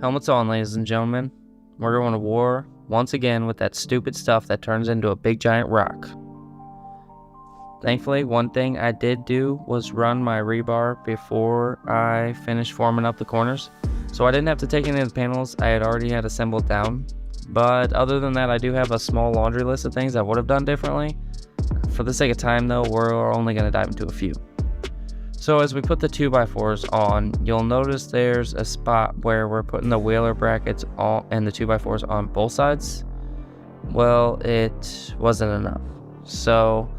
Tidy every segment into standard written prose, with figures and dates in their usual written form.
Helmets on, ladies and gentlemen. We're going to war once again with that stupid stuff that turns into a big giant rock. Thankfully, one thing I did do was run my rebar before I finished forming up the corners. So I didn't have to take any of the panels I had already had assembled down. But other than that, I do have a small laundry list of things I would have done differently. For the sake of time though, we're only going to dive into a few. So as we put the 2x4s on, you'll notice there's a spot where we're putting the wheeler brackets on and the 2x4s on both sides. Well, it wasn't enough. So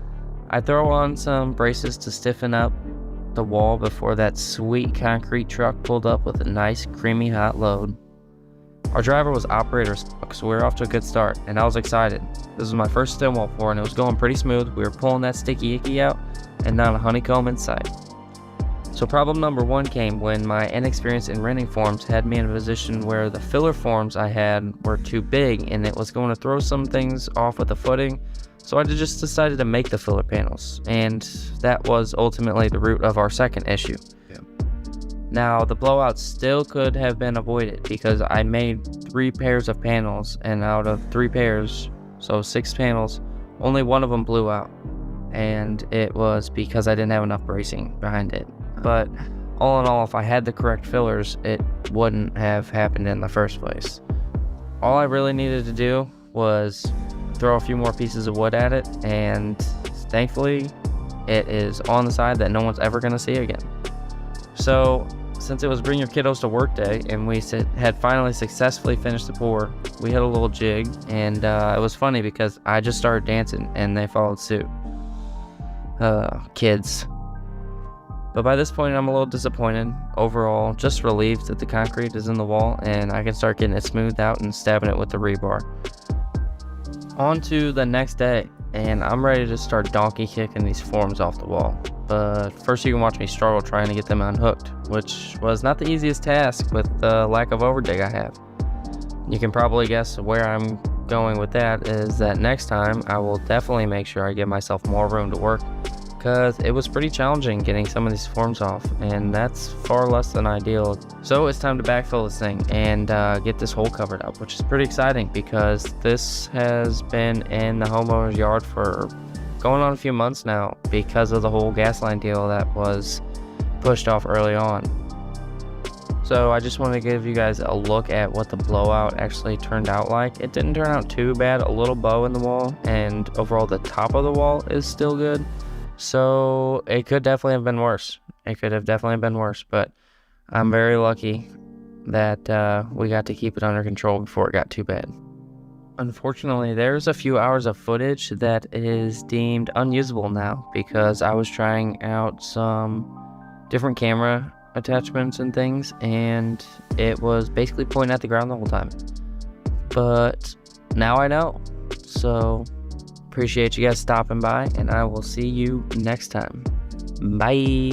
I throw on some braces to stiffen up the wall before that sweet concrete truck pulled up with a nice creamy hot load. Our driver was operator, so we were off to a good start, and I was excited. This was my first stem wall pour, and it was going pretty smooth. We were pulling that sticky icky out, and not a honeycomb in sight. So problem number one came when my inexperience in renting forms had me in a position where the filler forms I had were too big, and it was going to throw some things off with the footing. So I just decided to make the filler panels, and that was ultimately the root of our second issue. Now, the blowout still could have been avoided because I made 3 pairs of panels, and out of 3 pairs, so 6 panels, only one of them blew out. And it was because I didn't have enough bracing behind it. But all in all, if I had the correct fillers, it wouldn't have happened in the first place. All I really needed to do was throw a few more pieces of wood at it, and thankfully, it is on the side that no one's ever going to see again. So, since it was Bring Your Kiddos to Work Day, and we had finally successfully finished the pour, we had a little jig, and it was funny because I just started dancing, and they followed suit. Kids. But by this point, I'm a little disappointed. Overall, just relieved that the concrete is in the wall, and I can start getting it smoothed out and stabbing it with the rebar. On to the next day, and I'm ready to start donkey kicking these forms off the wall. But first you can watch me struggle trying to get them unhooked, which was not the easiest task with the lack of overdig I have. You can probably guess where I'm going with that is that next time I will definitely make sure I give myself more room to work, because it was pretty challenging getting some of these forms off, and that's far less than ideal. So it's time to backfill this thing and get this hole covered up, which is pretty exciting because this has been in the homeowner's yard for going on a few months now because of the whole gas line deal that was pushed off early on. So I just want to give you guys a look at what the blowout actually turned out like. It didn't turn out too bad, a little bow in the wall, and overall the top of the wall is still good. So it could definitely have been worse. It could have definitely been worse, but I'm very lucky that we got to keep it under control before it got too bad. Unfortunately, there's a few hours of footage that is deemed unusable now because I was trying out some different camera attachments and things, and it was basically pointing at the ground the whole time. But now I know. So appreciate you guys stopping by, and I will see you next time. Bye.